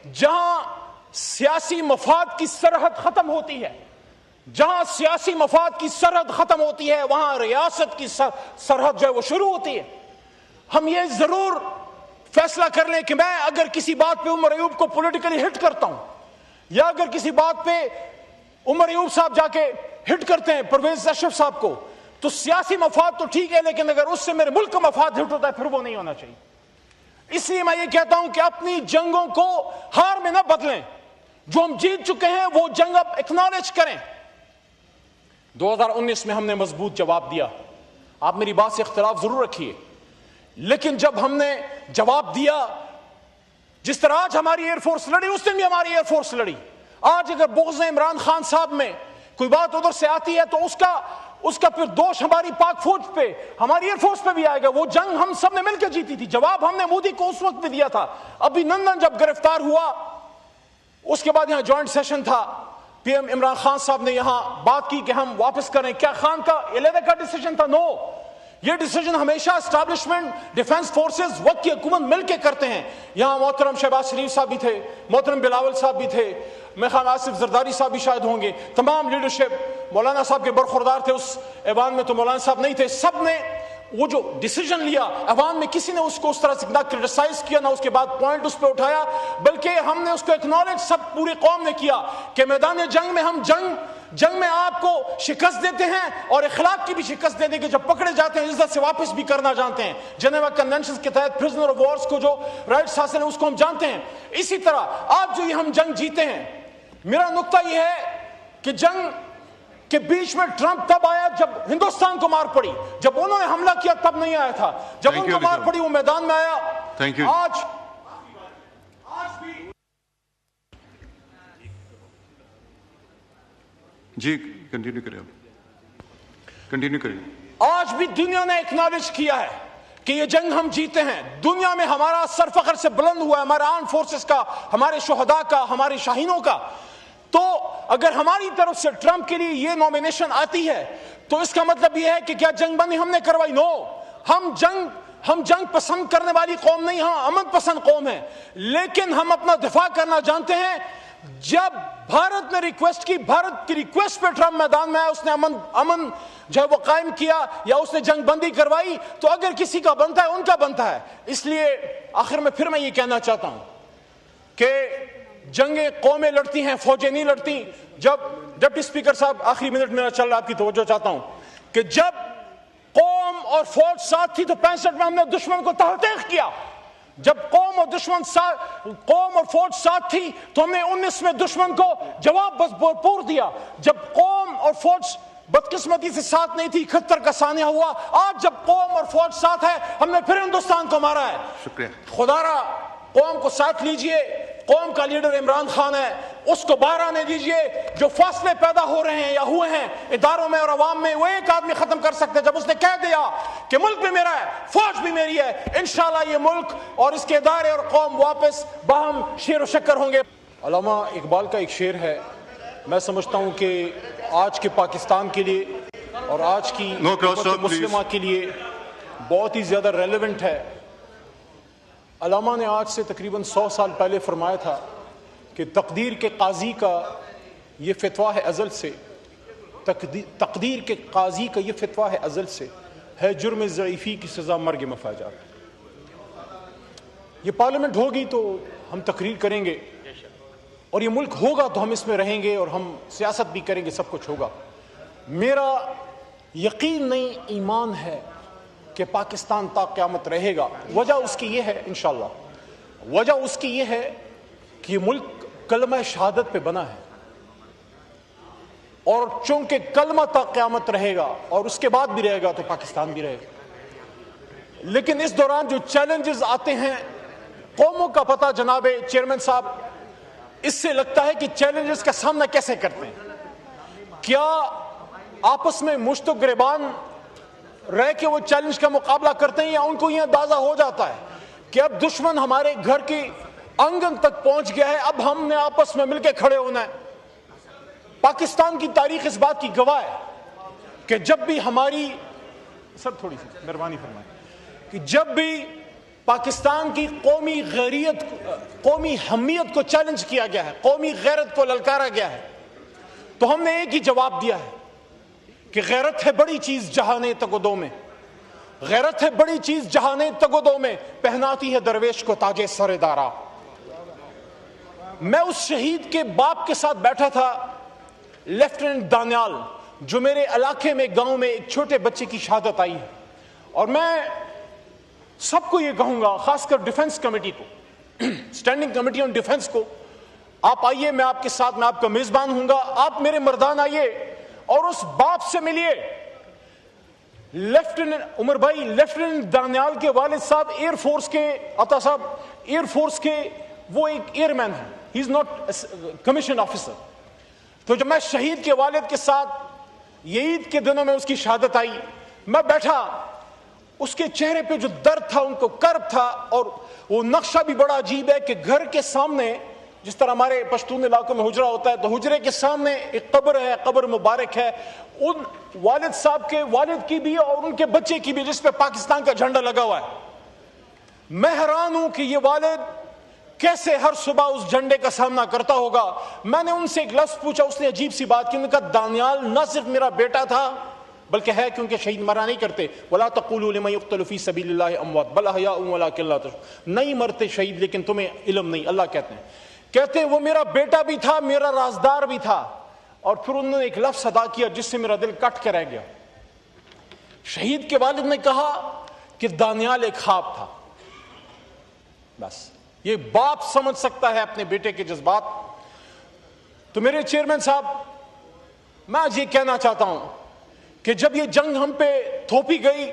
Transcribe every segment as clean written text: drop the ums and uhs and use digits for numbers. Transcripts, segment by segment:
جہاں سیاسی مفاد کی سرحد ختم ہوتی ہے، جہاں سیاسی مفاد کی سرحد ختم ہوتی ہے وہاں ریاست کی سرحد جو ہے وہ شروع ہوتی ہے۔ ہم یہ ضرور فیصلہ کر لیں کہ میں اگر کسی بات پہ عمر ایوب کو پولیٹیکلی ہٹ کرتا ہوں، یا اگر کسی بات پہ عمر ایوب صاحب جا کے ہٹ کرتے ہیں پرویز اشرف صاحب کو، تو سیاسی مفاد تو ٹھیک ہے، لیکن اگر اس سے میرے ملک کا مفاد ہٹ ہوتا ہے پھر وہ نہیں ہونا چاہیے۔ اس لیے میں یہ کہتا ہوں کہ اپنی جنگوں کو ہار میں نہ بدلیں، جو ہم جیت چکے ہیں وہ جنگ اب ایکنالج کریں۔ 2019 میں ہم نے مضبوط جواب دیا، آپ میری بات سے اختلاف ضرور رکھیے، لیکن جب ہم نے جواب دیا، جس طرح آج ہماری ایئر فورس لڑی اس دن بھی ہماری ایئر فورس لڑی۔ آج اگر بغض عمران خان صاحب میں کوئی بات ادھر سے آتی ہے تو اس کا پھر دوش ہماری پاک فوج پہ، ہماری ایئر فورس پہ بھی آئے گا۔ وہ جنگ ہم سب نے مل کے جیتی تھی، جواب ہم نے مودی کو اس وقت بھی دیا تھا۔ ابھی نندن جب گرفتار ہوا اس کے بعد یہاں جوائنٹ سیشن تھا، پی ایم عمران خان صاحب نے یہاں بات کی کہ ہم واپس کریں۔ کیا خان کا علیحدہ کا ڈیسیجن تھا؟ نو، یہ ڈیسیجن ہمیشہ اسٹیبلشمنٹ ڈیفنس فورسز وقت کی حکومت مل کے کرتے ہیں۔ یہاں محترم شہباز شریف صاحب بھی تھے، محترم بلاول صاحب بھی تھے، میں خان آصف زرداری صاحب بھی شاید ہوں گے، تمام لیڈرشپ، مولانا صاحب کے برخوردار تھے اس ایوان میں، تو مولانا صاحب نہیں تھے، سب نے وہ جو ڈیسیجن لیا ایوان میں کسی نے اس کو اس طرح سے نہ کرٹیسائز کیا نہ اس کے بعد پوائنٹ اس پہ اٹھایا، بلکہ ہم نے اس کو ایکنالج سب پوری قوم نے کیا کہ میدان جنگ میں ہم جنگ میں آپ کو شکست دیتے ہیں اور اخلاق کی بھی شکست دے دیں کہ جب پکڑے جاتے ہیں عزت سے واپس بھی کرنا جانتے ہیں۔ جنیوا کنونشنز کے تحت پرزنر آف وارز کو جو رائٹس حاصل ہیں اس کو ہم جانتے ہیں۔ اسی طرح آج جو یہ ہم جنگ جیتے ہیں، میرا نقطہ یہ ہے کہ جنگ کے بیچ میں ٹرمپ تب آیا جب ہندوستان کو مار پڑی، جب انہوں نے حملہ کیا تب نہیں آیا تھا، جب ان کو مار پڑی وہ میدان میں آیا۔ آج جی کنٹینیو کریں، کنٹینیو کریں۔ آج بھی دنیا نے ایکنالج کیا ہے کہ یہ جنگ ہم جیتے ہیں، دنیا میں ہمارا سر فخر سے بلند ہوا ہے، ہمارے آرم فورسز کا، ہمارے شہداء کا، ہمارے شاہینوں کا۔ تو اگر ہماری طرف سے ٹرمپ کے لیے یہ نومینیشن آتی ہے تو اس کا مطلب یہ ہے کہ کیا جنگ بندی ہم نے کروائی؟ نو، ہم جنگ پسند کرنے والی قوم نہیں، ہاں امن پسند قوم ہے، لیکن ہم اپنا دفاع کرنا جانتے ہیں۔ جب بھارت نے ریکویسٹ کی، بھارت کی ریکویسٹ پہ ٹرمپ میدان میں آیا، اس نے امن جو ہے وہ قائم کیا یا اس نے جنگ بندی کروائی، تو اگر کسی کا بنتا ہے ان کا بنتا ہے۔ اس لیے آخر میں پھر میں یہ کہنا چاہتا ہوں کہ جنگیں قومیں لڑتی ہیں، فوجیں نہیں لڑتی۔ جب ڈپٹی اسپیکر صاحب آخری منٹ میرا چل رہا، آپ کی توجہ چاہتا ہوں کہ جب قوم اور فوج ساتھ تھی تو 65 میں ہم نے دشمن کو تحقیق کیا، جب قوم اور فوج ساتھ تھی تو ہم نے 19 میں دشمن کو جواب بھرپور دیا۔ جب قوم اور فوج بدقسمتی سے ساتھ نہیں تھی 71 کا سانحہ ہوا۔ آج جب قوم اور فوج ساتھ ہے ہم نے پھر ہندوستان کو مارا ہے۔ شکریہ۔ خدا را قوم کو ساتھ لیجئے، قوم کا لیڈر عمران خان ہے، اس کو باہر آنے دیجئے۔ جو فاصلے پیدا ہو رہے ہیں یا ہوئے ہیں اداروں میں اور عوام میں، وہ ایک آدمی ختم کر سکتے جب اس نے کہہ دیا کہ ملک بھی میرا ہے، فوج بھی میری ہے۔ انشاءاللہ یہ ملک اور اس کے ادارے اور قوم واپس باہم شیر و شکر ہوں گے۔ علامہ اقبال کا ایک شعر ہے، میں سمجھتا ہوں کہ آج کے پاکستان کے لیے اور آج کی امت مسلمہ کے لیے بہت ہی زیادہ ریلیونٹ ہے۔ علامہ نے آج سے تقریباً 100 سال پہلے فرمایا تھا کہ تقدیر کے قاضی کا یہ فتویٰ ہے ازل سے، تقدیر کے قاضی کا یہ فتویٰ ہے ازل سے، ہے جرم ضعیفی کی سزا مرگ مفاجات۔ یہ پارلیمنٹ ہوگی تو ہم تقریر کریں گے، اور یہ ملک ہوگا تو ہم اس میں رہیں گے اور ہم سیاست بھی کریں گے، سب کچھ ہوگا۔ میرا یقین نہیں، ایمان ہے کہ پاکستان تا قیامت رہے گا۔ وجہ اس کی یہ ہے، انشاءاللہ وجہ اس کی یہ ہے کہ یہ ملک کلمہ شہادت پہ بنا ہے، اور چونکہ کلمہ تا قیامت رہے گا اور اس کے بعد بھی رہے گا تو پاکستان بھی رہے گا۔ لیکن اس دوران جو چیلنجز آتے ہیں، قوموں کا پتہ جناب چیئرمین صاحب، اس سے لگتا ہے کہ چیلنجز کا سامنا کیسے کرتے ہیں۔ کیا آپس میں مشت و گریبان رہ کے وہ چیلنج کا مقابلہ کرتے ہیں، یا ان کو یہ اندازہ ہو جاتا ہے کہ اب دشمن ہمارے گھر کی آنگن تک پہنچ گیا ہے، اب ہم نے آپس میں مل کے کھڑے ہونا ہے۔ پاکستان کی تاریخ اس بات کی گواہ ہے کہ جب بھی ہماری تھوڑی سی مہربانی فرمائیں کہ جب بھی پاکستان کی قومی غیریت، قومی حمیت کو چیلنج کیا گیا ہے، قومی غیرت کو للکارا گیا ہے، تو ہم نے ایک ہی جواب دیا ہے کہ غیرت ہے بڑی چیز جہانے تگدو میں، غیرت ہے بڑی چیز جہانے تگدو میں، پہناتی ہے درویش کو تاج سر دارا۔ میں اس شہید کے باپ کے ساتھ بیٹھا تھا، لیفٹیننٹ دانیال، جو میرے علاقے میں گاؤں میں ایک چھوٹے بچے کی شہادت آئی ہے، اور میں سب کو یہ کہوں گا، خاص کر ڈیفنس کمیٹی کو، اسٹینڈنگ کمیٹی آن ڈیفنس کو، آپ آئیے، میں آپ کے ساتھ، میں آپ کا میزبان ہوں گا، آپ میرے مردان آئیے اور اس باپ سے ملیے۔ لیفٹیننٹ عمر بھائی، لیفٹیننٹ دانیال کے والد صاحب ایئر فورس کے، عطا صاحب ایئر فورس کے، وہ ایک ایئر مین ہے، ہی از ناٹ کمیشن آفیسر۔ تو جب میں شہید کے والد کے ساتھ یہ عید کے دنوں میں اس کی شہادت آئی، میں بیٹھا، اس کے چہرے پہ جو درد تھا، ان کو کرب تھا، اور وہ نقشہ بھی بڑا عجیب ہے کہ گھر کے سامنے، جس طرح ہمارے پشتون علاقوں میں حجرہ ہوتا ہے، تو حجرے کے سامنے ایک قبر ہے، قبر مبارک ہے، ان والد صاحب کے والد کی بھی اور ان کے بچے کی بھی، جس پہ پاکستان کا جھنڈا لگا ہوا ہے۔ میں حیران ہوں کہ یہ والد کیسے ہر صبح اس جھنڈے کا سامنا کرتا ہوگا۔ میں نے ان سے ایک لفظ پوچھا، اس نے عجیب سی بات کی، انہوں نے کہا دانیال نہ صرف میرا بیٹا تھا بلکہ ہے، کیونکہ شہید مرا نہیں کرتے، وَلَا تَقُولُوا لِمَن يُقْتَلُ فِي سَبِيلِ اللَّهِ أَمْوَاتٌ بَلْ أَحْيَاءٌ وَلَٰكِن لَا تَشْعُرُونَ، نہیں مرتے شہید لیکن تمہیں علم نہیں، اللہ کہتے ہیں وہ میرا بیٹا بھی تھا، میرا رازدار بھی تھا۔ اور پھر انہوں نے ایک لفظ ادا کیا جس سے میرا دل کٹ کے رہ گیا۔ شہید کے والد نے کہا کہ دانیال ایک خواب تھا۔ بس یہ باپ سمجھ سکتا ہے اپنے بیٹے کے جذبات۔ تو میرے چیئرمین صاحب، میں آج یہ کہنا چاہتا ہوں کہ جب یہ جنگ ہم پہ تھوپی گئی،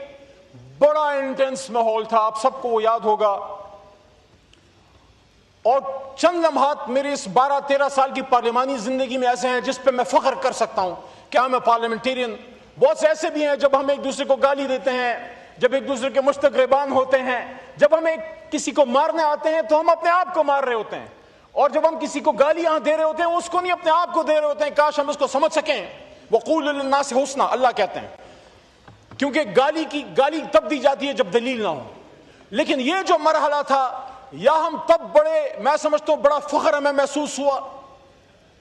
بڑا انٹینس ماحول تھا، آپ سب کو وہ یاد ہوگا، اور چند لمحات میرے اس 12-13 سال کی پارلیمانی زندگی میں ایسے ہیں جس پہ میں فخر کر سکتا ہوں کہ ہم پارلیمنٹیرین۔ بہت سے ایسے بھی ہیں جب ہم ایک دوسرے کو گالی دیتے ہیں، جب ایک دوسرے کے مستقربان ہوتے ہیں، جب ہم کسی کو مارنے آتے ہیں تو ہم اپنے آپ کو مار رہے ہوتے ہیں، اور جب ہم کسی کو گالیاں دے رہے ہوتے ہیں اس کو نہیں، اپنے آپ کو دے رہے ہوتے ہیں۔ کاش ہم اس کو سمجھ سکیں۔ وَقُولُوا لِلنَّاسِ حُسْنًا، اللہ کہتے ہیں، کیونکہ گالی تب دی جاتی ہے جب دلیل نہ ہو۔ لیکن یہ جو مرحلہ تھا، یا ہم تب میں سمجھتا ہوں بڑا فخر ہمیں محسوس ہوا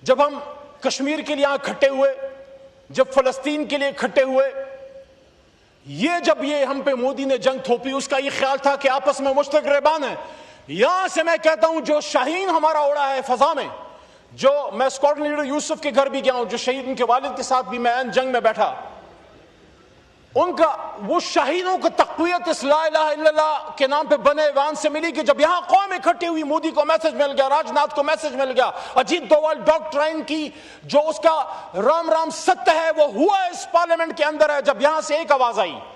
جب ہم کشمیر کے لیے کھٹے ہوئے، جب فلسطین کے لیے کھٹے ہوئے۔ جب یہ ہم پہ مودی نے جنگ تھوپی، اس کا یہ خیال تھا کہ آپس میں مشترکان ہیں۔ یہاں سے میں کہتا ہوں جو شاہین ہمارا اڑا ہے فضا میں، جو میں اسکواڈرن لیڈر یوسف کے گھر بھی گیا ہوں، جو شہید، ان کے والد کے ساتھ بھی میں جنگ میں بیٹھا، ان کا وہ شاہینوں کو تقویت اس لا الہ الا اللہ کے نام پہ بنے ایوان سے ملی کہ جب یہاں قوم اکٹھی ہوئی، مودی کو میسج مل گیا، راج ناتھ کو میسج مل گیا، اجیت دوول ڈاکٹرائن کی جو اس کا رام رام ستیہ ہے وہ ہوا اس پارلیمنٹ کے اندر ہے، جب یہاں سے ایک آواز آئی